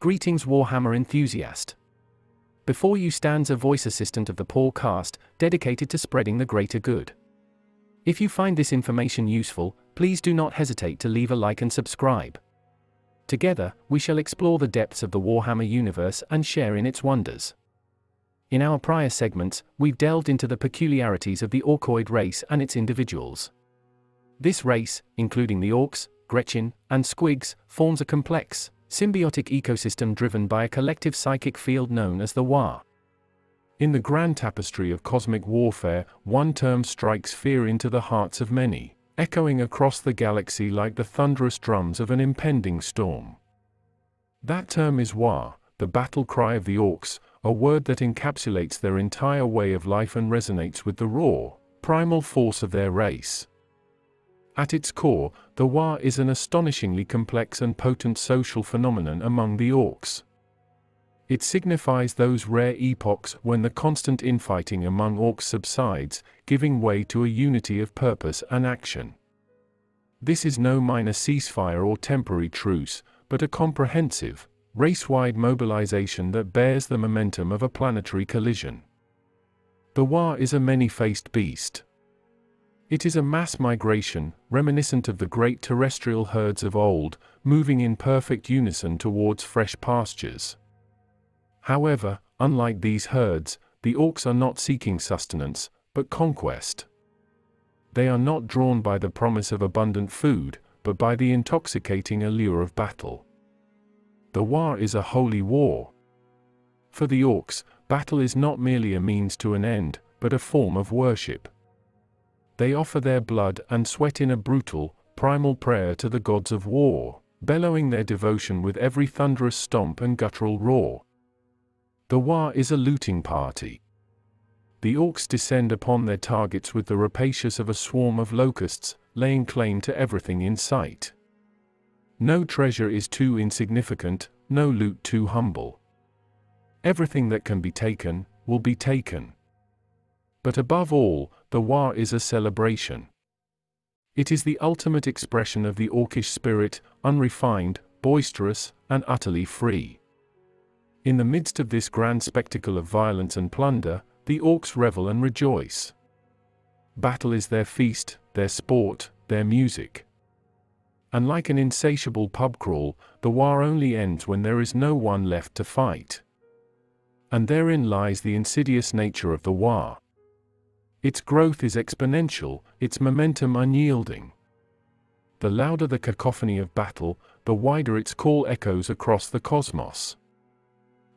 Greetings Warhammer enthusiast. Before you stands a voice assistant of the podcast, dedicated to spreading the greater good. If you find this information useful, please do not hesitate to leave a like and subscribe. Together, we shall explore the depths of the Warhammer universe and share in its wonders. In our prior segments, we've delved into the peculiarities of the Orkoid race and its individuals. This race, including the Orks, Gretchen, and Squigs, forms a complex, symbiotic ecosystem driven by a collective psychic field known as the Waaagh. In the grand tapestry of cosmic warfare, one term strikes fear into the hearts of many, echoing across the galaxy like the thunderous drums of an impending storm. That term is Waaagh, the battle cry of the Orks, a word that encapsulates their entire way of life and resonates with the raw, primal force of their race. At its core, the Waaagh is an astonishingly complex and potent social phenomenon among the Orks. It signifies those rare epochs when the constant infighting among Orks subsides, giving way to a unity of purpose and action. This is no minor ceasefire or temporary truce, but a comprehensive, race-wide mobilization that bears the momentum of a planetary collision. The Waaagh is a many-faced beast. It is a mass migration, reminiscent of the great terrestrial herds of old, moving in perfect unison towards fresh pastures. However, unlike these herds, the Orks are not seeking sustenance, but conquest. They are not drawn by the promise of abundant food, but by the intoxicating allure of battle. The Waaagh is a holy war. For the Orks, battle is not merely a means to an end, but a form of worship. They offer their blood and sweat in a brutal, primal prayer to the gods of war, bellowing their devotion with every thunderous stomp and guttural roar. The Waaagh is a looting party. The Orks descend upon their targets with the rapacious of a swarm of locusts, laying claim to everything in sight. No treasure is too insignificant, no loot too humble. Everything that can be taken, will be taken. But above all, the Waaagh is a celebration. It is the ultimate expression of the Orkish spirit, unrefined, boisterous, and utterly free. In the midst of this grand spectacle of violence and plunder, the Orks revel and rejoice. Battle is their feast, their sport, their music. And like an insatiable pub crawl, the Waaagh only ends when there is no one left to fight. And therein lies the insidious nature of the Waaagh. Its growth is exponential, its momentum unyielding. The louder the cacophony of battle, the wider its call echoes across the cosmos.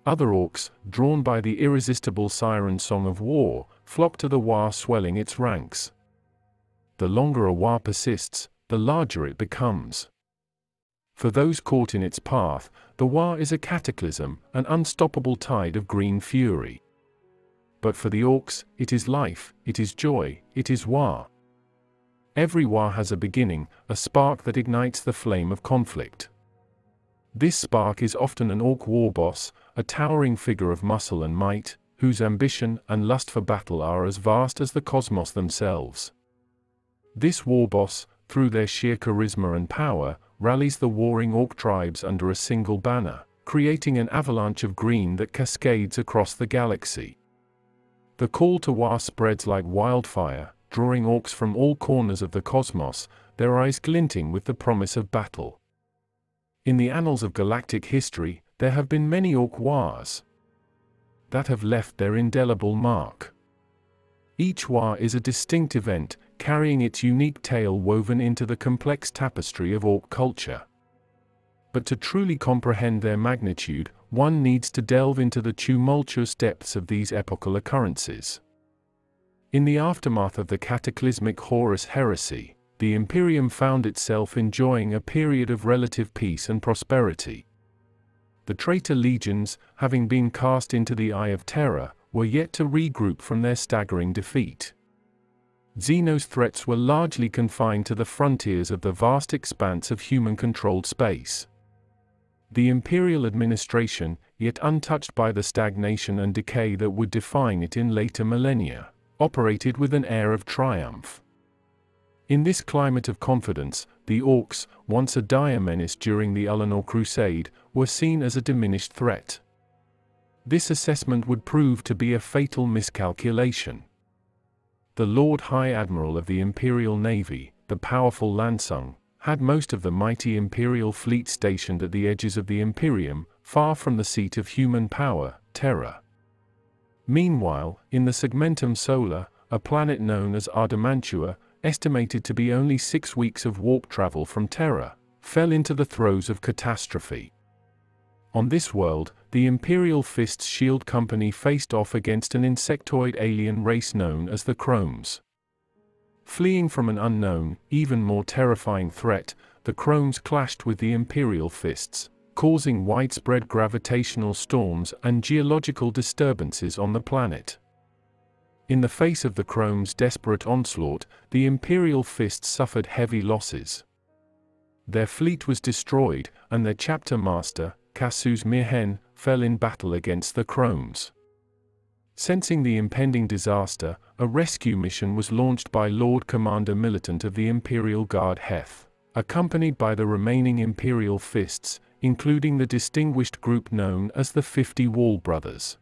Other Orks, drawn by the irresistible siren song of war, flock to the Waaagh, swelling its ranks. The longer a Waaagh persists, the larger it becomes. For those caught in its path, the Waaagh is a cataclysm, an unstoppable tide of green fury. But for the Orks, it is life, it is joy, it is Waaagh. Every Waaagh has a beginning, a spark that ignites the flame of conflict. This spark is often an Ork Warboss, a towering figure of muscle and might, whose ambition and lust for battle are as vast as the cosmos themselves. This Warboss, through their sheer charisma and power, rallies the warring Ork tribes under a single banner, creating an avalanche of green that cascades across the galaxy. The call to Waaagh spreads like wildfire, drawing Orks from all corners of the cosmos, their eyes glinting with the promise of battle. In the annals of galactic history, there have been many Ork Waaghs that have left their indelible mark. Each Waaagh is a distinct event, carrying its unique tale woven into the complex tapestry of Ork culture. But to truly comprehend their magnitude, one needs to delve into the tumultuous depths of these epochal occurrences. In the aftermath of the cataclysmic Horus Heresy, the Imperium found itself enjoying a period of relative peace and prosperity. The traitor legions, having been cast into the eye of Terra, were yet to regroup from their staggering defeat. Xeno's threats were largely confined to the frontiers of the vast expanse of human-controlled space. The Imperial administration, yet untouched by the stagnation and decay that would define it in later millennia, operated with an air of triumph. In this climate of confidence, the Orks, once a dire menace during the Ulanor Crusade, were seen as a diminished threat. This assessment would prove to be a fatal miscalculation. The Lord High Admiral of the Imperial Navy, the powerful Lansung, had most of the mighty Imperial fleet stationed at the edges of the Imperium, far from the seat of human power, Terra. Meanwhile, in the Segmentum Solar, a planet known as Ardamantua, estimated to be only 6 weeks of warp travel from Terra, fell into the throes of catastrophe. On this world, the Imperial Fists shield company faced off against an insectoid alien race known as the Chromes. Fleeing from an unknown, even more terrifying threat, the Chromes clashed with the Imperial Fists, causing widespread gravitational storms and geological disturbances on the planet. In the face of the Chromes' desperate onslaught, the Imperial Fists suffered heavy losses. Their fleet was destroyed, and their chapter master, Casus Mirhen, fell in battle against the Chromes. Sensing the impending disaster, a rescue mission was launched by Lord Commander Militant of the Imperial Guard Heth, accompanied by the remaining Imperial Fists, including the distinguished group known as the 50 Wall Brothers.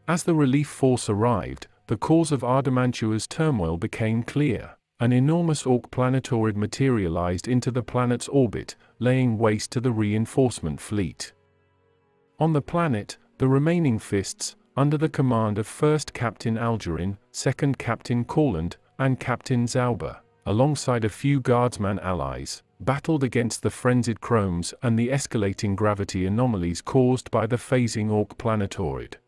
As the relief force arrived, the cause of Ardamantua's turmoil became clear. An enormous Ork planetoid materialized into the planet's orbit, laying waste to the reinforcement fleet. On the planet, the remaining Fists, under the command of 1st Captain Algerin, 2nd Captain Corland, and Captain Zauber, alongside a few Guardsman allies, battled against the frenzied Chromes and the escalating gravity anomalies caused by the phasing Ork planetoid.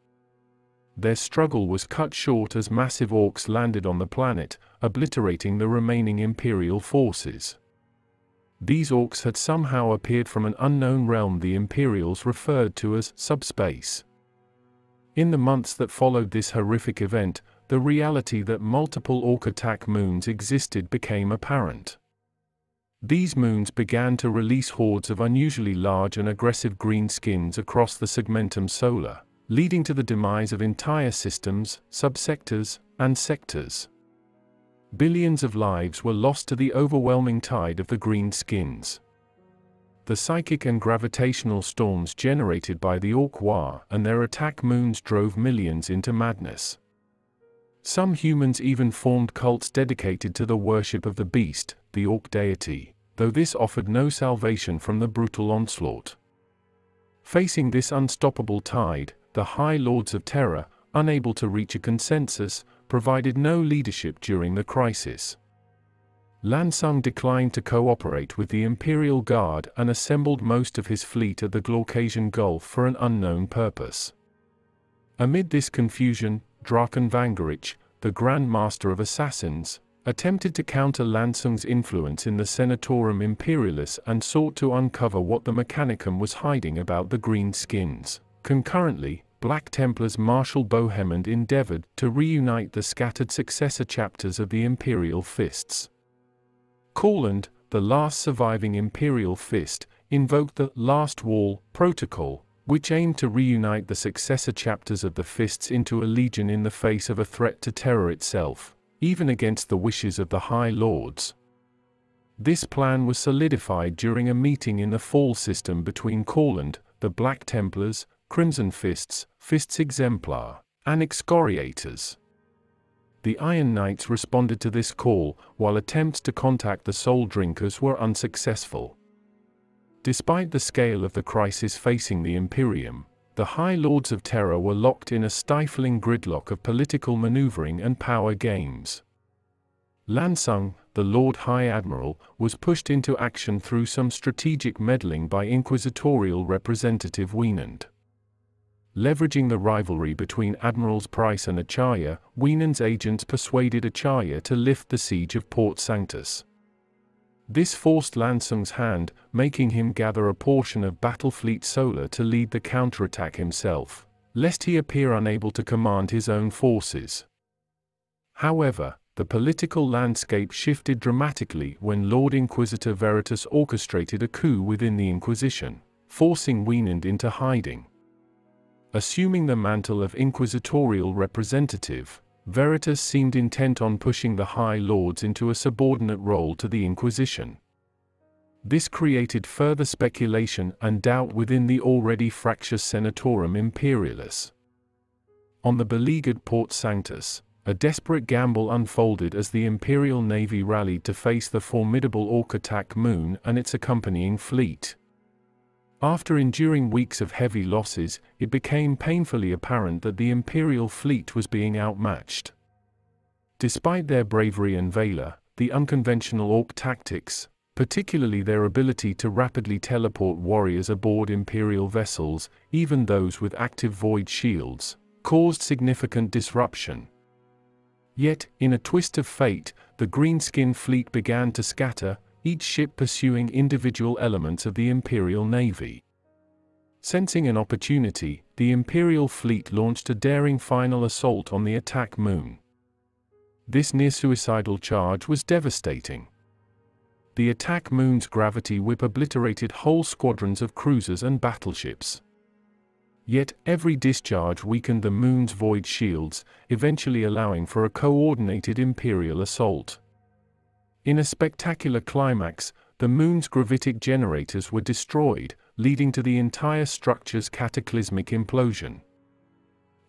Their struggle was cut short as massive Orks landed on the planet, obliterating the remaining Imperial forces. These Orks had somehow appeared from an unknown realm the Imperials referred to as subspace. In the months that followed this horrific event, the reality that multiple Ork attack moons existed became apparent. These moons began to release hordes of unusually large and aggressive greenskins across the Segmentum Solar, leading to the demise of entire systems, subsectors, and sectors. Billions of lives were lost to the overwhelming tide of the greenskins. The psychic and gravitational storms generated by the Ork Waaagh and their attack moons drove millions into madness. Some humans even formed cults dedicated to the worship of the beast, the Ork deity, though this offered no salvation from the brutal onslaught. Facing this unstoppable tide, the High Lords of Terra, unable to reach a consensus, provided no leadership during the crisis. Lansung declined to cooperate with the Imperial Guard and assembled most of his fleet at the Glaucasian Gulf for an unknown purpose. Amid this confusion, Draken Vangerich, the Grand Master of Assassins, attempted to counter Lansung's influence in the Senatorum Imperialis and sought to uncover what the Mechanicum was hiding about the Greenskins. Concurrently, Black Templars Marshal Bohemond endeavored to reunite the scattered successor chapters of the Imperial Fists. Corland, the last surviving Imperial Fist, invoked the Last Wall Protocol, which aimed to reunite the successor chapters of the Fists into a legion in the face of a threat to Terra itself, even against the wishes of the High Lords. This plan was solidified during a meeting in the Fall system between Corland, the Black Templars, Crimson Fists, Fists Exemplar, and Excoriators. The Iron Knights responded to this call, while attempts to contact the Soul Drinkers were unsuccessful. Despite the scale of the crisis facing the Imperium, the High Lords of Terra were locked in a stifling gridlock of political maneuvering and power games. Lansung, the Lord High Admiral, was pushed into action through some strategic meddling by Inquisitorial Representative Wienand. Leveraging the rivalry between Admirals Price and Acharya, Wienand's agents persuaded Acharya to lift the siege of Port Sanctus. This forced Lansung's hand, making him gather a portion of Battlefleet Solar to lead the counterattack himself, lest he appear unable to command his own forces. However, the political landscape shifted dramatically when Lord Inquisitor Veritas orchestrated a coup within the Inquisition, forcing Wienand into hiding. Assuming the mantle of Inquisitorial Representative, Veritas seemed intent on pushing the High Lords into a subordinate role to the Inquisition. This created further speculation and doubt within the already fractious Senatorum Imperialis. On the beleaguered Port Sanctus, a desperate gamble unfolded as the Imperial Navy rallied to face the formidable Ork attack moon and its accompanying fleet. After enduring weeks of heavy losses, it became painfully apparent that the Imperial fleet was being outmatched. Despite their bravery and valor, the unconventional Ork tactics, particularly their ability to rapidly teleport warriors aboard Imperial vessels, even those with active void shields, caused significant disruption. Yet, in a twist of fate, the Greenskin fleet began to scatter, each ship pursuing individual elements of the Imperial Navy. Sensing an opportunity, the Imperial fleet launched a daring final assault on the attack moon. This near-suicidal charge was devastating. The attack moon's gravity whip obliterated whole squadrons of cruisers and battleships. Yet, every discharge weakened the moon's void shields, eventually allowing for a coordinated Imperial assault. In a spectacular climax, the moon's gravitic generators were destroyed, leading to the entire structure's cataclysmic implosion.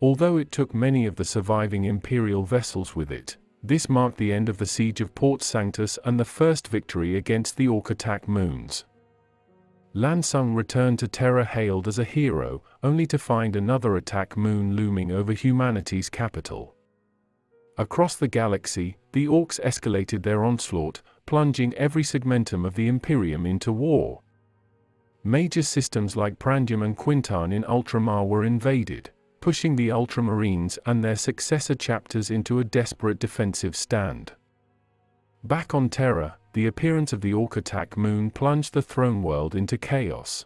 Although it took many of the surviving Imperial vessels with it, this marked the end of the siege of Port Sanctus and the first victory against the Ork attack moons. Lansung returned to Terra hailed as a hero, only to find another attack moon looming over humanity's capital. Across the galaxy, the Orks escalated their onslaught, plunging every segmentum of the Imperium into war. Major systems like Prandium and Quintan in Ultramar were invaded, pushing the Ultramarines and their successor chapters into a desperate defensive stand. Back on Terra, the appearance of the Ork attack moon plunged the throne world into chaos.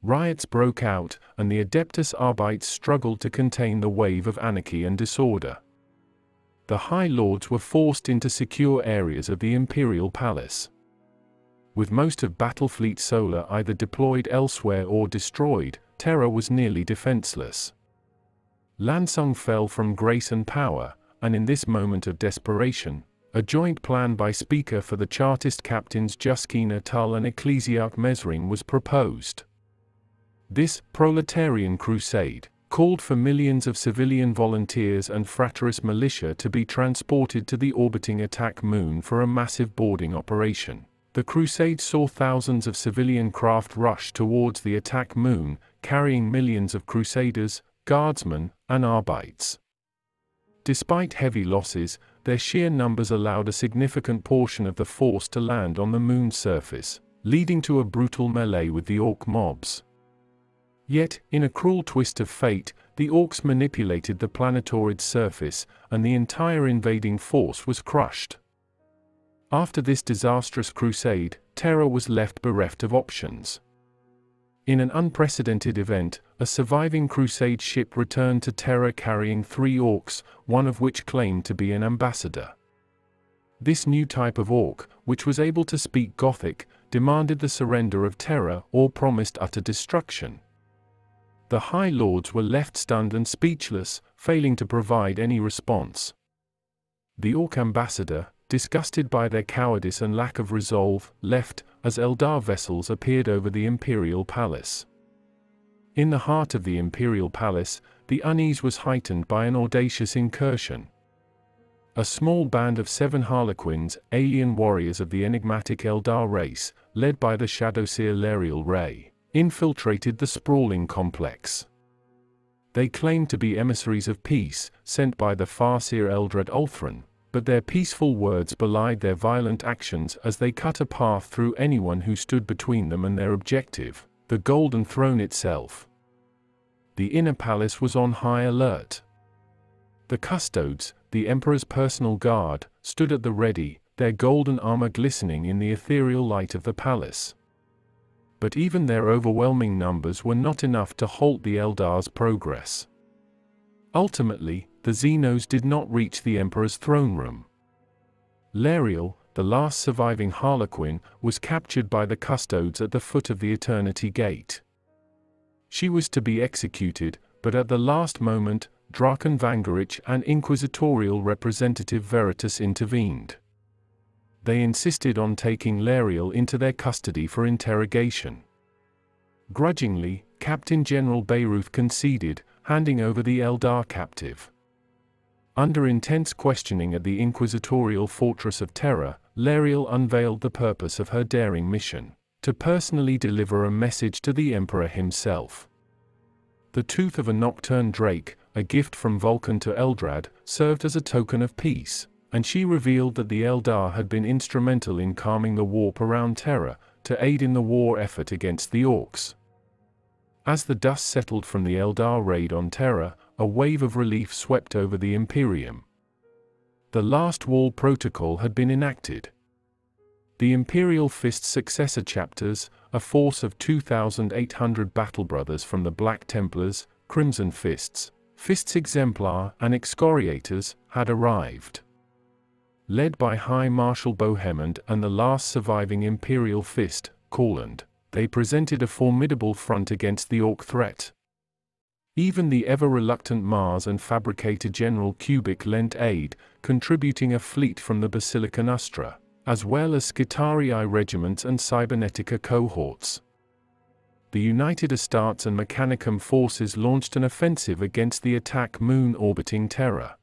Riots broke out, and the Adeptus Arbites struggled to contain the wave of anarchy and disorder. The High Lords were forced into secure areas of the Imperial Palace. With most of Battlefleet Solar either deployed elsewhere or destroyed, Terra was nearly defenseless. Lansung fell from grace and power, and in this moment of desperation, a joint plan by Speaker for the Chartist captains Juskina Tull and Ecclesiarch Mesring was proposed. This proletarian crusade called for millions of civilian volunteers and Fraterus militia to be transported to the orbiting attack moon for a massive boarding operation. The crusade saw thousands of civilian craft rush towards the attack moon, carrying millions of crusaders, guardsmen, and arbites. Despite heavy losses, their sheer numbers allowed a significant portion of the force to land on the moon's surface, leading to a brutal melee with the Ork mobs. Yet, in a cruel twist of fate, the Orks manipulated the planetoid's surface, and the entire invading force was crushed. After this disastrous crusade, Terra was left bereft of options. In an unprecedented event, a surviving crusade ship returned to Terra carrying 3 Orks, one of which claimed to be an ambassador. This new type of Ork, which was able to speak Gothic, demanded the surrender of Terra or promised utter destruction. The High Lords were left stunned and speechless, failing to provide any response. The Ork ambassador, disgusted by their cowardice and lack of resolve, left, as Eldar vessels appeared over the Imperial Palace. In the heart of the Imperial Palace, the unease was heightened by an audacious incursion. A small band of 7 Harlequins, alien warriors of the enigmatic Eldar race, led by the Shadowseer Lerial Ray, infiltrated the sprawling complex. They claimed to be emissaries of peace, sent by the Farseer Eldred Ulthran, but their peaceful words belied their violent actions as they cut a path through anyone who stood between them and their objective, the Golden Throne itself. The inner palace was on high alert. The Custodes, the Emperor's personal guard, stood at the ready, their golden armor glistening in the ethereal light of the palace. But even their overwhelming numbers were not enough to halt the Eldar's progress. Ultimately, the Xenos did not reach the Emperor's throne room. Lerial, the last surviving Harlequin, was captured by the Custodes at the foot of the Eternity Gate. She was to be executed, but at the last moment, Draken Vangerich and Inquisitorial Representative Veritas intervened. They insisted on taking Lariel into their custody for interrogation. Grudgingly, Captain General Beyruth conceded, handing over the Eldar captive. Under intense questioning at the Inquisitorial fortress of Terra, Lariel unveiled the purpose of her daring mission: to personally deliver a message to the Emperor himself. The tooth of a nocturne drake, a gift from Vulkan to Eldrad, served as a token of peace, and she revealed that the Eldar had been instrumental in calming the warp around Terra, to aid in the war effort against the Orks. As the dust settled from the Eldar raid on Terra, a wave of relief swept over the Imperium. The Last Wall Protocol had been enacted. The Imperial Fists successor chapters, a force of 2,800 battle brothers from the Black Templars, Crimson Fists, Fists Exemplar, and Excoriators, had arrived. Led by High Marshal Bohemond and the last surviving Imperial Fist, Corland, they presented a formidable front against the Ork threat. Even the ever-reluctant Mars and Fabricator General Kubik lent aid, contributing a fleet from the Basilica Nostra, as well as Skitarii regiments and Cybernetica cohorts. The United Astartes and Mechanicum forces launched an offensive against the attack moon orbiting Terra.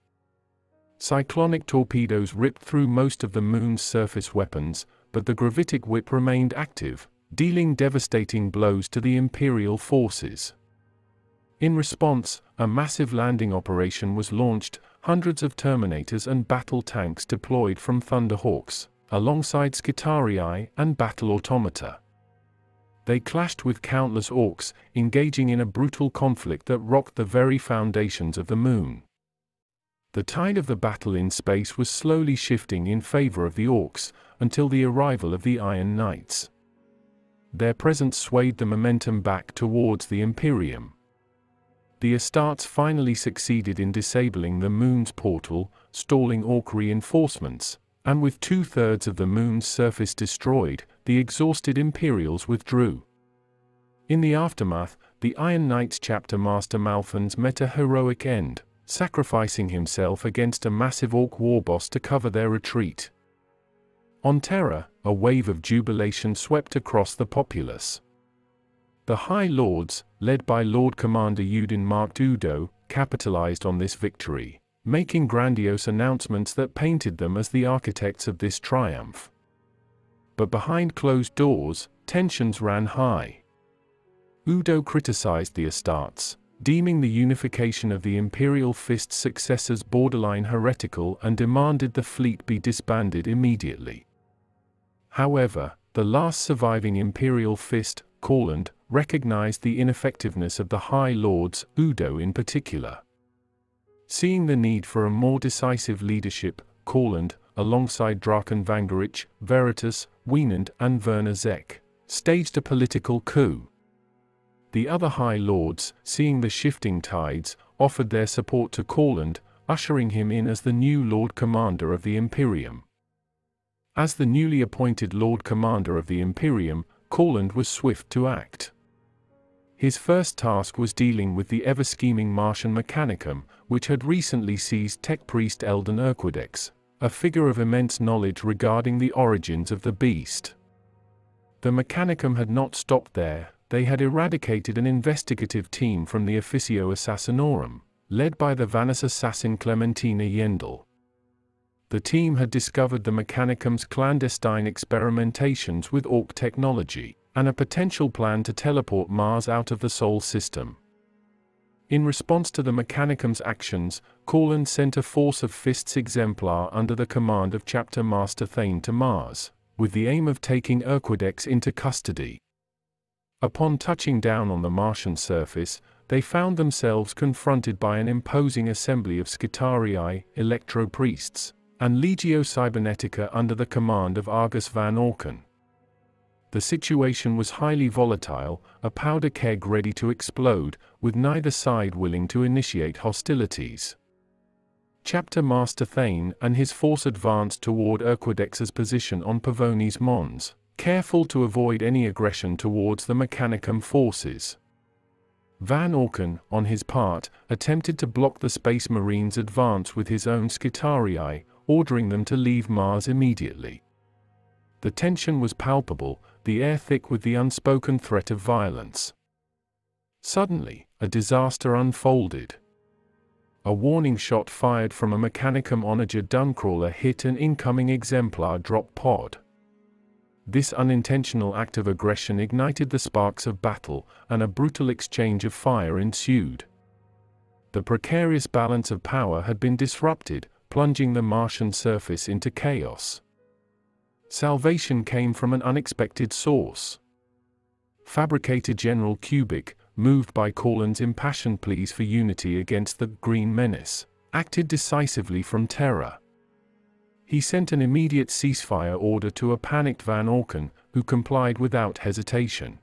Cyclonic torpedoes ripped through most of the moon's surface weapons, but the gravitic whip remained active, dealing devastating blows to the Imperial forces. In response, a massive landing operation was launched, hundreds of Terminators and battle tanks deployed from Thunderhawks, alongside Skitarii and battle automata. They clashed with countless Orks, engaging in a brutal conflict that rocked the very foundations of the moon. The tide of the battle in space was slowly shifting in favor of the Orks, until the arrival of the Iron Knights. Their presence swayed the momentum back towards the Imperium. The Astartes finally succeeded in disabling the moon's portal, stalling Ork reinforcements, and with 2/3 of the moon's surface destroyed, the exhausted Imperials withdrew. In the aftermath, the Iron Knights chapter Master Malphans met a heroic end, sacrificing himself against a massive Ork Warboss to cover their retreat. On Terra, a wave of jubilation swept across the populace. The High Lords, led by Lord Commander Udin Marked Udo, capitalized on this victory, making grandiose announcements that painted them as the architects of this triumph. But behind closed doors, tensions ran high. Udo criticized the Astartes, deeming the unification of the Imperial Fist successors borderline heretical, and demanded the fleet be disbanded immediately. However, the last surviving Imperial Fist, Corland, recognized the ineffectiveness of the High Lords, Udo in particular. Seeing the need for a more decisive leadership, Corland, alongside Draken Vangerich, Veritas, Wienand and Werner Zek, staged a political coup. The other High Lords, seeing the shifting tides, offered their support to Corland, ushering him in as the new Lord Commander of the Imperium. As the newly appointed Lord Commander of the Imperium, Corland was swift to act. His first task was dealing with the ever-scheming Martian Mechanicum, which had recently seized Tech Priest Eldon Orkoids, a figure of immense knowledge regarding the origins of the beast. The Mechanicum had not stopped there. They had eradicated an investigative team from the Officio Assassinorum, led by the Vannis assassin Clementina Yendel. The team had discovered the Mechanicum's clandestine experimentations with Ork technology, and a potential plan to teleport Mars out of the Sol system. In response to the Mechanicum's actions, Corland sent a force of Fists Exemplar under the command of Chapter Master Thane to Mars, with the aim of taking Orkoids into custody. Upon touching down on the Martian surface, they found themselves confronted by an imposing assembly of Skitarii, Electro-Priests, and Legio Cybernetica under the command of Argus van Orken. The situation was highly volatile, a powder keg ready to explode, with neither side willing to initiate hostilities. Chapter Master Thane and his force advanced toward Orkoids' position on Pavonis Mons, careful to avoid any aggression towards the Mechanicum forces. Van Orken, on his part, attempted to block the Space Marines' advance with his own Skitarii, ordering them to leave Mars immediately. The tension was palpable, the air thick with the unspoken threat of violence. Suddenly, a disaster unfolded. A warning shot fired from a Mechanicum onager Duncrawler hit an incoming exemplar drop pod. This unintentional act of aggression ignited the sparks of battle, and a brutal exchange of fire ensued. The precarious balance of power had been disrupted, plunging the Martian surface into chaos. Salvation came from an unexpected source. Fabricator General Kubik, moved by Corland's impassioned pleas for unity against the Green Menace, acted decisively from Terra. He sent an immediate ceasefire order to a panicked Van Orken, who complied without hesitation.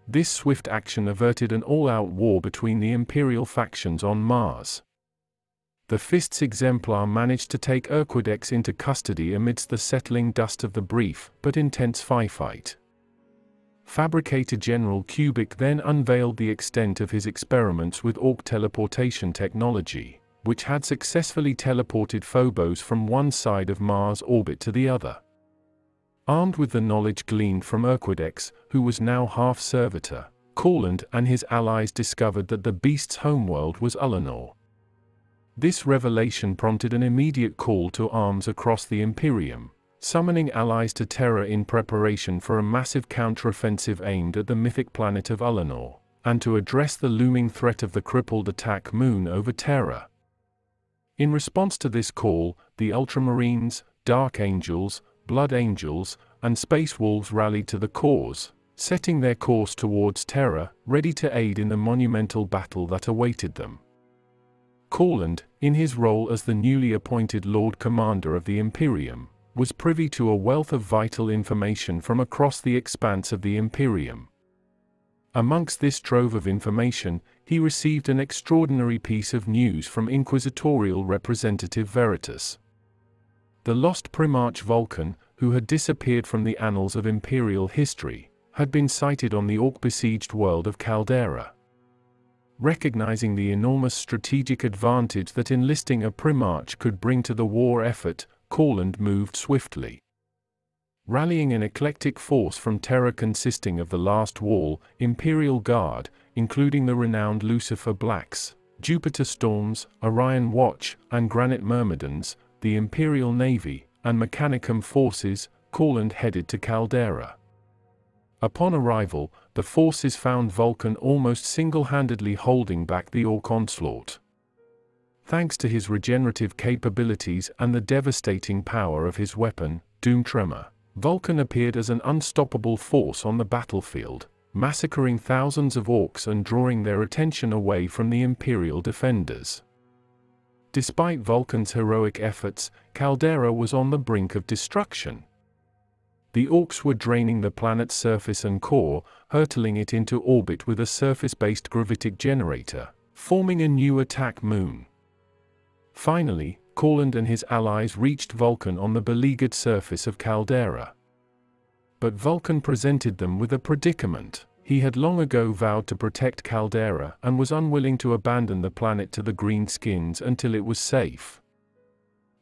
This swift action averted an all-out war between the Imperial factions on Mars. The Fists exemplar managed to take Orkoids into custody amidst the settling dust of the brief but intense firefight. Fabricator General Kubik then unveiled the extent of his experiments with Ork teleportation technology, which had successfully teleported Phobos from one side of Mars' orbit to the other. Armed with the knowledge gleaned from Orkoids, who was now half-servitor, Corland and his allies discovered that the beast's homeworld was Ulanor. This revelation prompted an immediate call to arms across the Imperium, summoning allies to Terra in preparation for a massive counteroffensive aimed at the mythic planet of Ulanor, and to address the looming threat of the crippled attack moon over Terra. In response to this call, the Ultramarines, Dark Angels, Blood Angels, and Space Wolves rallied to the cause, setting their course towards Terra, ready to aid in the monumental battle that awaited them. Corland, in his role as the newly appointed Lord Commander of the Imperium, was privy to a wealth of vital information from across the expanse of the Imperium. Amongst this trove of information, he received an extraordinary piece of news from Inquisitorial Representative Veritas. The lost Primarch Vulkan, who had disappeared from the annals of Imperial history, had been sighted on the Ork-besieged world of Caldera. Recognizing the enormous strategic advantage that enlisting a Primarch could bring to the war effort, Corland moved swiftly. Rallying an eclectic force from Terra consisting of the Last Wall, Imperial Guard, including the renowned Lucifer Blacks, Jupiter Storms, Orion Watch, and Granite Myrmidons, the Imperial Navy, and Mechanicum forces, Corland headed to Caldera. Upon arrival, the forces found Vulkan almost single-handedly holding back the Ork onslaught. Thanks to his regenerative capabilities and the devastating power of his weapon, Doomtremor, Vulkan appeared as an unstoppable force on the battlefield, massacring thousands of Orks and drawing their attention away from the Imperial defenders. Despite Vulkan's heroic efforts, Caldera was on the brink of destruction. The Orks were draining the planet's surface and core, hurtling it into orbit with a surface-based gravitic generator, forming a new attack moon. Finally, Corland and his allies reached Vulkan on the beleaguered surface of Caldera. But Vulkan presented them with a predicament. He had long ago vowed to protect Caldera and was unwilling to abandon the planet to the Greenskins until it was safe.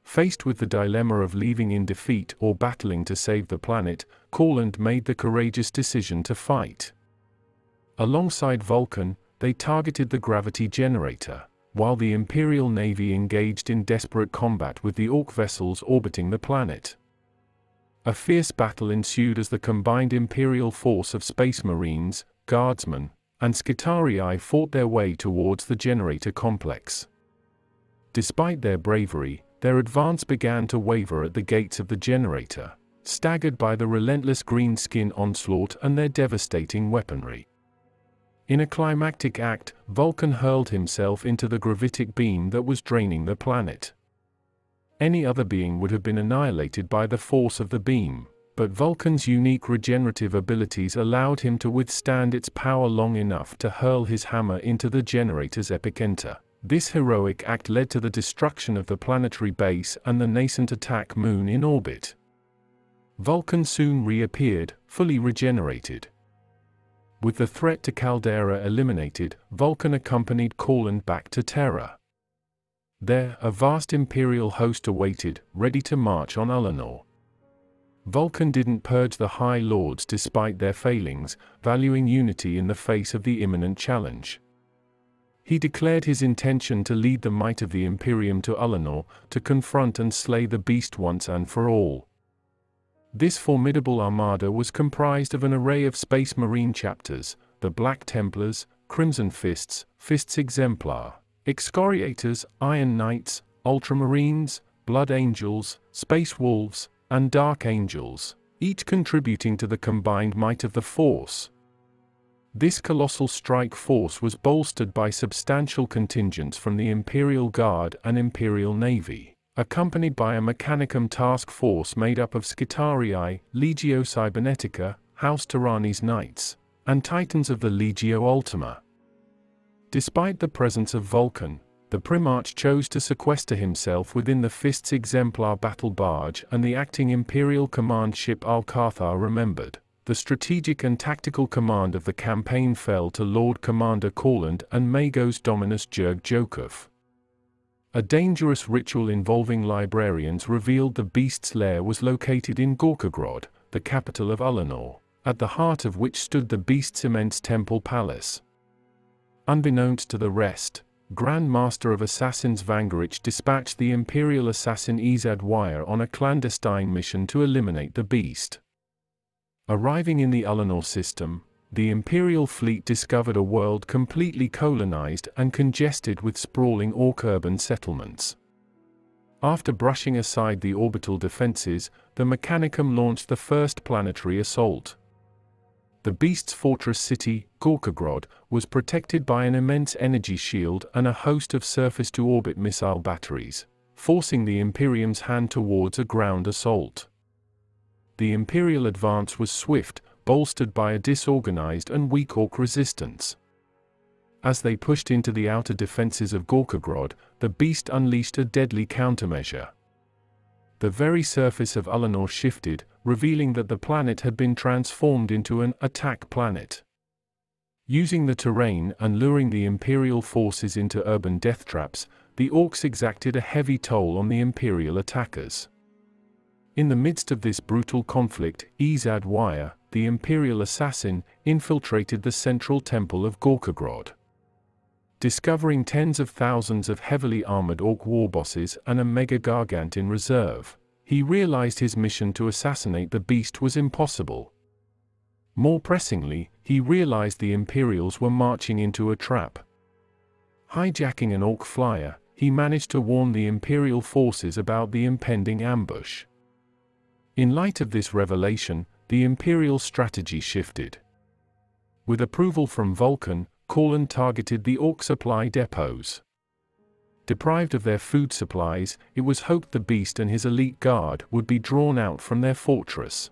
Faced with the dilemma of leaving in defeat or battling to save the planet, Corland made the courageous decision to fight. Alongside Vulkan, they targeted the gravity generator, while the Imperial Navy engaged in desperate combat with the Ork vessels orbiting the planet. A fierce battle ensued as the combined Imperial force of Space Marines, Guardsmen, and Skitarii fought their way towards the generator complex. Despite their bravery, their advance began to waver at the gates of the generator, staggered by the relentless Greenskin onslaught and their devastating weaponry. In a climactic act, Vulkan hurled himself into the gravitic beam that was draining the planet. Any other being would have been annihilated by the force of the beam, but Vulkan's unique regenerative abilities allowed him to withstand its power long enough to hurl his hammer into the generator's epicenter. This heroic act led to the destruction of the planetary base and the nascent attack moon in orbit. Vulkan soon reappeared, fully regenerated. With the threat to Caldera eliminated, Vulkan accompanied Courland back to Terra. There, a vast Imperial host awaited, ready to march on Ulanor. Vulkan didn't purge the High Lords despite their failings, valuing unity in the face of the imminent challenge. He declared his intention to lead the might of the Imperium to Ulanor, to confront and slay the beast once and for all. This formidable armada was comprised of an array of Space Marine chapters, the Black Templars, Crimson Fists, Fists Exemplar, Excoriators, Iron Knights, Ultramarines, Blood Angels, Space Wolves, and Dark Angels, each contributing to the combined might of the force. This colossal strike force was bolstered by substantial contingents from the Imperial Guard and Imperial Navy, accompanied by a Mechanicum task force made up of Skitarii, Legio Cybernetica, House Tyranni's Knights, and Titans of the Legio Ultima. Despite the presence of Vulkan, the Primarch chose to sequester himself within the Fists Exemplar battle barge, and the acting Imperial command ship Al-Cathar remembered. The strategic and tactical command of the campaign fell to Lord Commander Courland and Magos Dominus Jurg Jokov. A dangerous ritual involving librarians revealed the beast's lair was located in Gorkogrod, the capital of Ulanor, at the heart of which stood the beast's immense temple palace. Unbeknownst to the rest, Grand Master of Assassins Vangarich dispatched the Imperial assassin Izad Wire on a clandestine mission to eliminate the beast. Arriving in the Ulanor system, the Imperial fleet discovered a world completely colonized and congested with sprawling Ork urban settlements. After brushing aside the orbital defenses, the Mechanicum launched the first planetary assault. The beast's fortress city, Gorkogrod, was protected by an immense energy shield and a host of surface-to-orbit missile batteries, forcing the Imperium's hand towards a ground assault. The Imperial advance was swift, bolstered by a disorganized and weak Ork resistance. As they pushed into the outer defenses of Gorkogrod, the beast unleashed a deadly countermeasure. The very surface of Ulanor shifted, revealing that the planet had been transformed into an attack planet. Using the terrain and luring the Imperial forces into urban death traps, the Orks exacted a heavy toll on the Imperial attackers. In the midst of this brutal conflict, Izad Wire, the Imperial assassin, infiltrated the central temple of Gorkogrod. Discovering tens of thousands of heavily armored Ork Warbosses and a mega gargant in reserve, he realized his mission to assassinate the beast was impossible. More pressingly, he realized the Imperials were marching into a trap. Hijacking an Ork flyer, he managed to warn the Imperial forces about the impending ambush. In light of this revelation, the Imperial strategy shifted. With approval from Vulkan, Courland targeted the Ork supply depots. Deprived of their food supplies, it was hoped the beast and his elite guard would be drawn out from their fortress.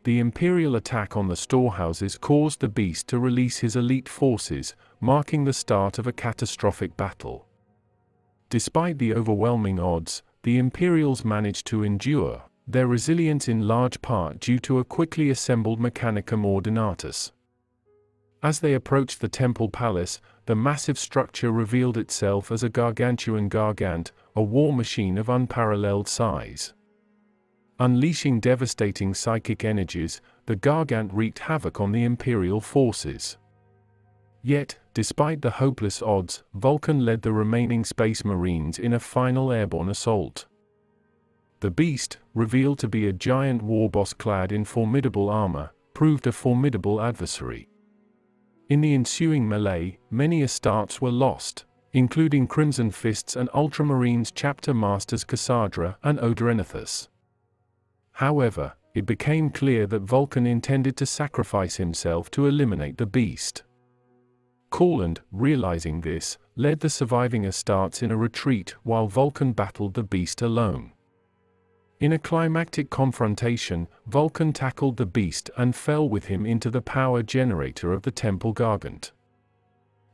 The Imperial attack on the storehouses caused the beast to release his elite forces, marking the start of a catastrophic battle. Despite the overwhelming odds, the Imperials managed to endure, their resilience in large part due to a quickly assembled Mechanicum Ordinatus. As they approached the temple palace, the massive structure revealed itself as a gargantuan gargant, a war machine of unparalleled size. Unleashing devastating psychic energies, the gargant wreaked havoc on the Imperial forces. Yet, despite the hopeless odds, Vulkan led the remaining Space Marines in a final airborne assault. The beast, revealed to be a giant warboss clad in formidable armor, proved a formidable adversary. In the ensuing melee, many Astartes were lost, including Crimson Fists and Ultramarines chapter masters Cassandra and Odorenithus. However, it became clear that Vulkan intended to sacrifice himself to eliminate the beast. Courland, realizing this, led the surviving Astartes in a retreat while Vulkan battled the beast alone. In a climactic confrontation, Vulkan tackled the beast and fell with him into the power generator of the temple gargant.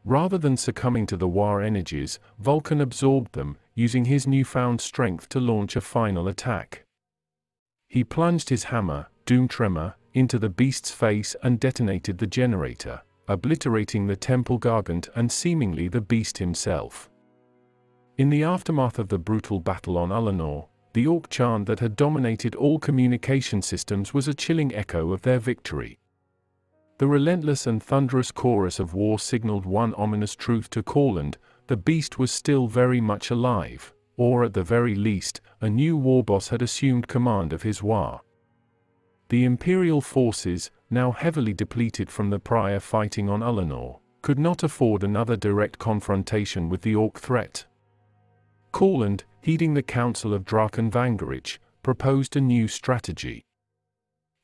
Rather than succumbing to the war energies, Vulkan absorbed them, using his newfound strength to launch a final attack. He plunged his hammer, Doom Tremor, into the beast's face and detonated the generator, obliterating the temple gargant and seemingly the beast himself. In the aftermath of the brutal battle on Ulanor, the Ork chant that had dominated all communication systems was a chilling echo of their victory. The relentless and thunderous chorus of war signaled one ominous truth to Courland: the beast was still very much alive, or at the very least, a new warboss had assumed command of his Waaagh. The Imperial forces, now heavily depleted from the prior fighting on Ulanor, could not afford another direct confrontation with the Ork threat. Courland, heeding the counsel of Draken Vangerich, proposed a new strategy.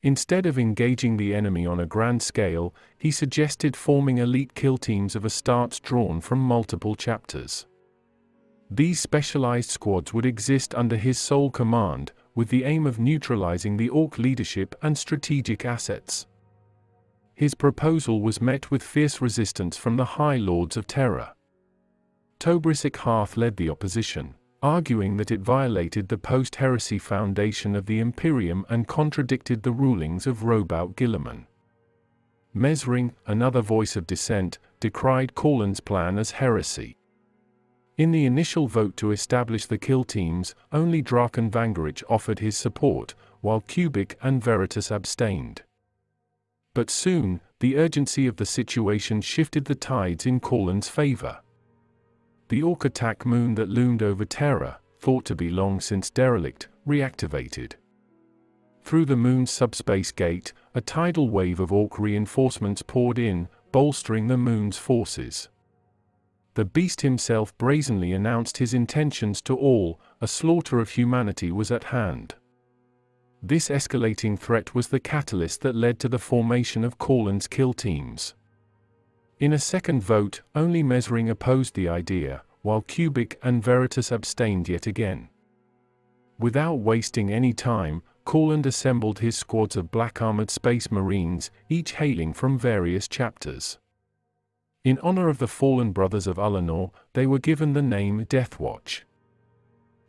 Instead of engaging the enemy on a grand scale, he suggested forming elite kill teams of astartes drawn from multiple chapters. These specialized squads would exist under his sole command, with the aim of neutralizing the Ork leadership and strategic assets. His proposal was met with fierce resistance from the High Lords of Terra. Tobrisic Hearth led the opposition, arguing that it violated the post-heresy foundation of the Imperium and contradicted the rulings of Robout Guilliman. Mesring, another voice of dissent, decried Courland's plan as heresy. In the initial vote to establish the kill teams, only Draken Vangerich offered his support, while Cubic and Veritas abstained. But soon, the urgency of the situation shifted the tides in Courland's favor. The Ork attack moon that loomed over Terra, thought to be long since derelict, reactivated. Through the moon's subspace gate, a tidal wave of Ork reinforcements poured in, bolstering the moon's forces. The beast himself brazenly announced his intentions to all: a slaughter of humanity was at hand. This escalating threat was the catalyst that led to the formation of Courland's kill teams. In a second vote, only Mesring opposed the idea, while Cubic and Veritas abstained yet again. Without wasting any time, Courland assembled his squads of black-armored space marines, each hailing from various chapters. In honor of the fallen brothers of Ulanor, they were given the name Deathwatch.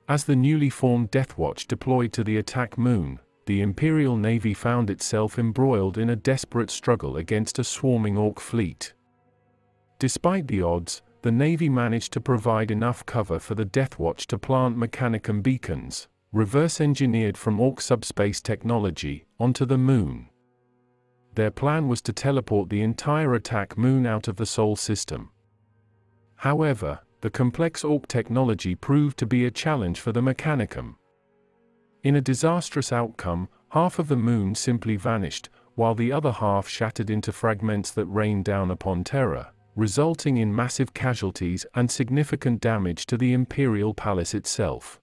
As the newly formed Deathwatch deployed to the attack moon, the Imperial Navy found itself embroiled in a desperate struggle against a swarming Ork fleet. Despite the odds, the Navy managed to provide enough cover for the Deathwatch to plant Mechanicum beacons, reverse-engineered from Ork subspace technology, onto the moon. Their plan was to teleport the entire attack moon out of the Sol system. However, the complex Ork technology proved to be a challenge for the Mechanicum. In a disastrous outcome, half of the moon simply vanished, while the other half shattered into fragments that rained down upon Terra, resulting in massive casualties and significant damage to the Imperial Palace itself.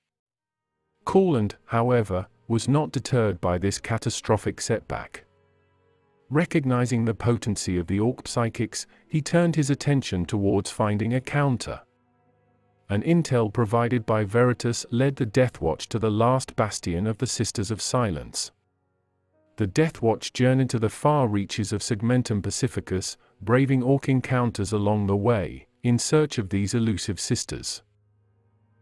Courland, however, was not deterred by this catastrophic setback. Recognizing the potency of the Ork psychics, he turned his attention towards finding a counter. An intel provided by Veritas led the Deathwatch to the last bastion of the Sisters of Silence. The Deathwatch journeyed to the far reaches of Segmentum Pacificus, braving Ork encounters along the way, in search of these elusive sisters.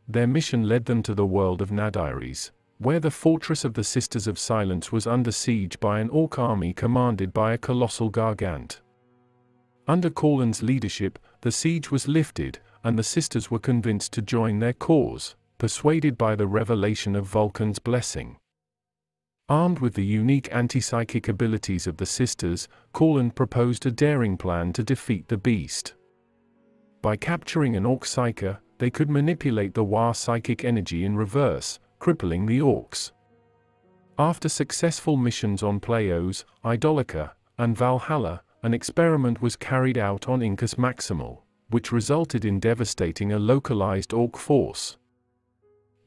Their mission led them to the world of Nadiris, where the fortress of the Sisters of Silence was under siege by an Ork army commanded by a colossal gargant. Under Courland's leadership, the siege was lifted, and the sisters were convinced to join their cause, persuaded by the revelation of Vulkan's blessing. Armed with the unique anti-psychic abilities of the sisters, Courland proposed a daring plan to defeat the beast. By capturing an Ork psyker, they could manipulate the Waaagh psychic energy in reverse, crippling the Orks. After successful missions on Pleios, Idolica, and Valhalla, an experiment was carried out on Incus Maximal, which resulted in devastating a localized Ork force.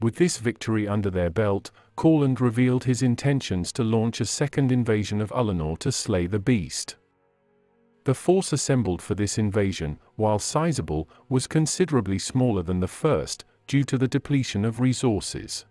With this victory under their belt, Courland revealed his intentions to launch a second invasion of Ulanor to slay the beast. The force assembled for this invasion, while sizable, was considerably smaller than the first, due to the depletion of resources.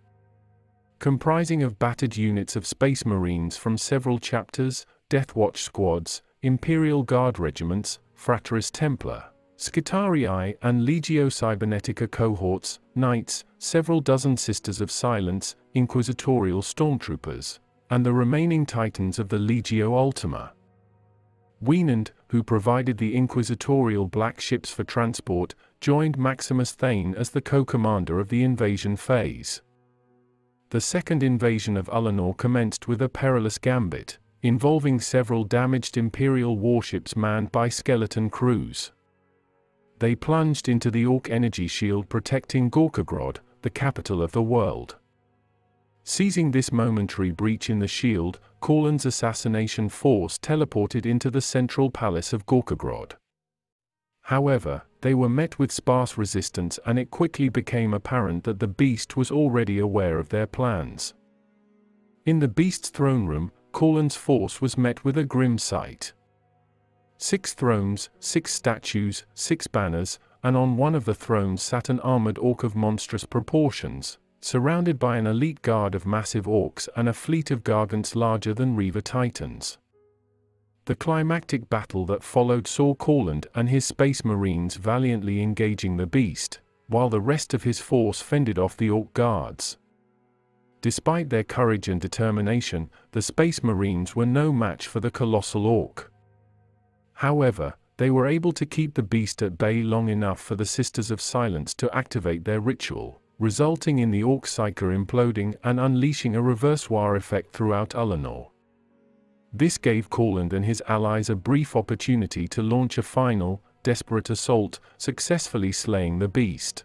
Comprising of battered units of Space Marines from several chapters, Deathwatch squads, Imperial Guard regiments, Frateris Templar, Scitarii and Legio Cybernetica cohorts, knights, several dozen Sisters of Silence, inquisitorial stormtroopers, and the remaining Titans of the Legio Ultima. Wienand, who provided the inquisitorial black ships for transport, joined Maximus Thane as the co-commander of the invasion phase. The second invasion of Ulanor commenced with a perilous gambit, involving several damaged Imperial warships manned by skeleton crews. They plunged into the Ork energy shield protecting Gorkogrod, the capital of the world. Seizing this momentary breach in the shield, Khorland's assassination force teleported into the central palace of Gorkogrod. However, they were met with sparse resistance, and it quickly became apparent that the beast was already aware of their plans. In the beast's throne room, Khorland's force was met with a grim sight. 6 thrones, 6 statues, 6 banners, and on one of the thrones sat an armored orc of monstrous proportions, surrounded by an elite guard of massive orcs and a fleet of gargants larger than Reaver Titans. The climactic battle that followed saw Khorland and his space marines valiantly engaging the beast, while the rest of his force fended off the orc guards. Despite their courage and determination, the space marines were no match for the colossal orc. However, they were able to keep the beast at bay long enough for the Sisters of Silence to activate their ritual, resulting in the Ork Psyker imploding and unleashing a reverse war effect throughout Ulanor. This gave Khorland and his allies a brief opportunity to launch a final, desperate assault, successfully slaying the beast.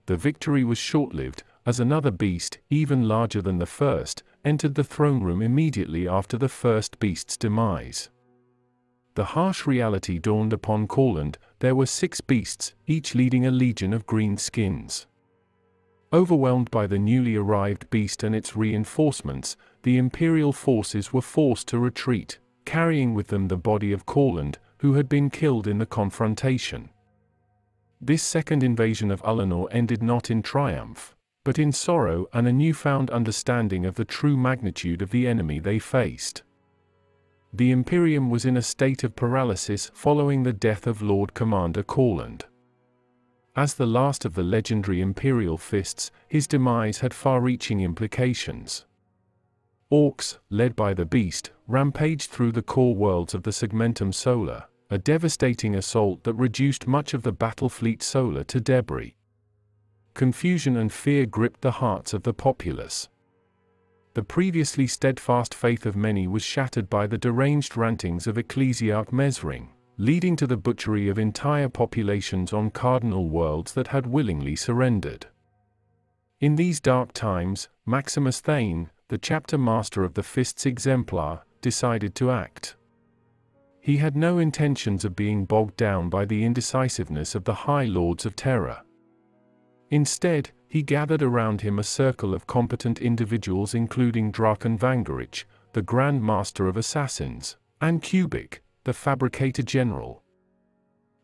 The victory was short-lived, as another beast, even larger than the first, entered the throne room immediately after the first beast's demise. The harsh reality dawned upon Khorland: there were 6 beasts, each leading a legion of Greenskins. Overwhelmed by the newly arrived beast and its reinforcements, the Imperial forces were forced to retreat, carrying with them the body of Khorland, who had been killed in the confrontation. This second invasion of Ulanor ended not in triumph, but in sorrow and a newfound understanding of the true magnitude of the enemy they faced. The Imperium was in a state of paralysis following the death of Lord Commander Khorland. As the last of the legendary Imperial Fists, his demise had far-reaching implications. Orcs, led by the beast, rampaged through the core worlds of the Segmentum Solar, a devastating assault that reduced much of the Battlefleet Solar to debris. Confusion and fear gripped the hearts of the populace. The previously steadfast faith of many was shattered by the deranged rantings of Ecclesiarch Mesring, leading to the butchery of entire populations on cardinal worlds that had willingly surrendered. In these dark times, Maximus Thane, the chapter master of the Fists Exemplar, decided to act. He had no intentions of being bogged down by the indecisiveness of the High Lords of Terra. Instead, he gathered around him a circle of competent individuals including Draken Vangerich, the Grand Master of Assassins, and Kubik, the Fabricator General.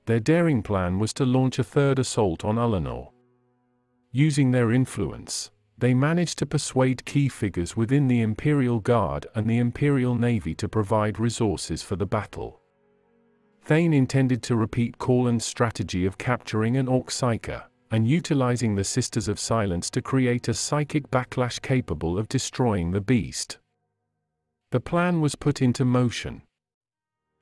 Their daring plan was to launch a third assault on Ulanor. Using their influence, they managed to persuade key figures within the Imperial Guard and the Imperial Navy to provide resources for the battle. Thane intended to repeat Khorland's strategy of capturing an Ork Psyker, and utilizing the Sisters of Silence to create a psychic backlash capable of destroying the beast. The plan was put into motion.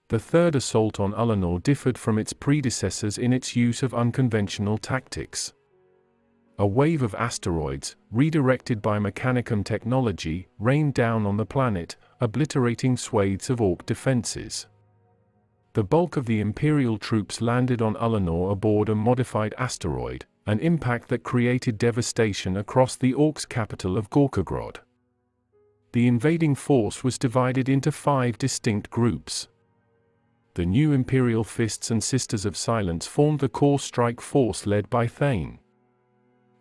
The third assault on Ulanor differed from its predecessors in its use of unconventional tactics. A wave of asteroids, redirected by Mechanicum technology, rained down on the planet, obliterating swathes of Ork defenses. The bulk of the Imperial troops landed on Ulanor aboard a modified asteroid, an impact that created devastation across the Orks' capital of Gorkogrod. The invading force was divided into 5 distinct groups. The new Imperial Fists and Sisters of Silence formed the core strike force led by Thane.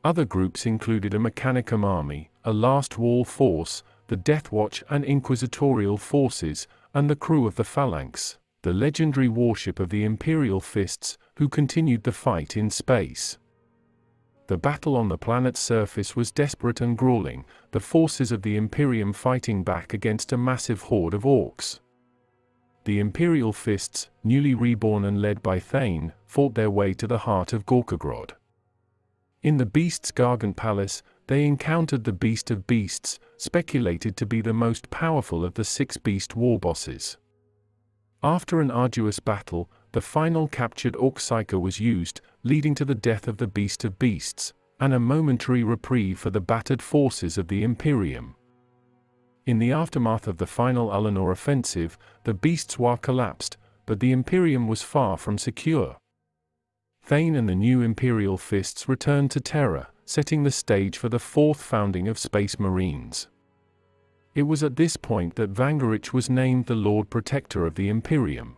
Other groups included a Mechanicum army, a Last Wall force, the Deathwatch and Inquisitorial forces, and the crew of the Phalanx, the legendary warship of the Imperial Fists, who continued the fight in space. The battle on the planet's surface was desperate and grueling, the forces of the Imperium fighting back against a massive horde of orcs. The Imperial Fists, newly reborn and led by Thane, fought their way to the heart of Gorkogrod. In the Beast's Gargant Palace, they encountered the Beast of Beasts, speculated to be the most powerful of the 6 beast warbosses. After an arduous battle, the final captured Ork Psyker was used, leading to the death of the Beast of Beasts, and a momentary reprieve for the battered forces of the Imperium. In the aftermath of the final Ulanor offensive, the Beasts War collapsed, but the Imperium was far from secure. Thane and the new Imperial Fists returned to Terra, setting the stage for the 4th founding of Space Marines. It was at this point that Vangarich was named the Lord Protector of the Imperium.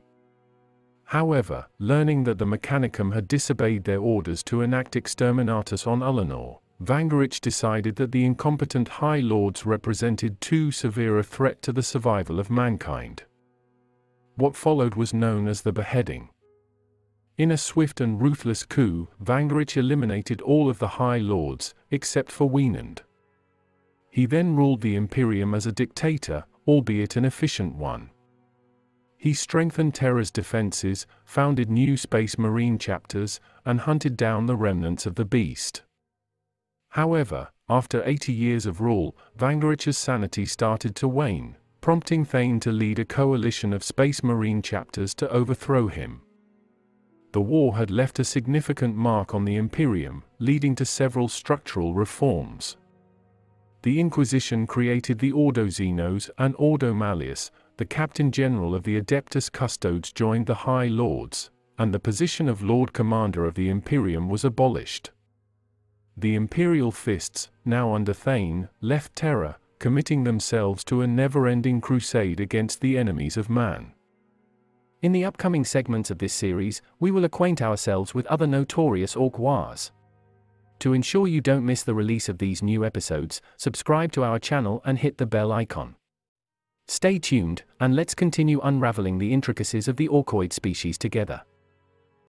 However, learning that the Mechanicum had disobeyed their orders to enact Exterminatus on Ulanor, Vangarich decided that the incompetent High Lords represented too severe a threat to the survival of mankind. What followed was known as the beheading. In a swift and ruthless coup, Vangarich eliminated all of the High Lords, except for Wienand. He then ruled the Imperium as a dictator, albeit an efficient one. He strengthened Terra's defenses, founded new Space Marine chapters, and hunted down the remnants of the beast. However, after 80 years of rule, Vangarich's sanity started to wane, prompting Thane to lead a coalition of Space Marine chapters to overthrow him. The war had left a significant mark on the Imperium, leading to several structural reforms. The Inquisition created the Ordo Xenos, and Ordo Malleus, the Captain General of the Adeptus Custodes joined the High Lords, and the position of Lord Commander of the Imperium was abolished. The Imperial Fists, now under Thane, left Terra, committing themselves to a never-ending crusade against the enemies of man. In the upcoming segments of this series, we will acquaint ourselves with other notorious Ork Waaghs. To ensure you don't miss the release of these new episodes, subscribe to our channel and hit the bell icon. Stay tuned, and let's continue unraveling the intricacies of the Orkoid species together.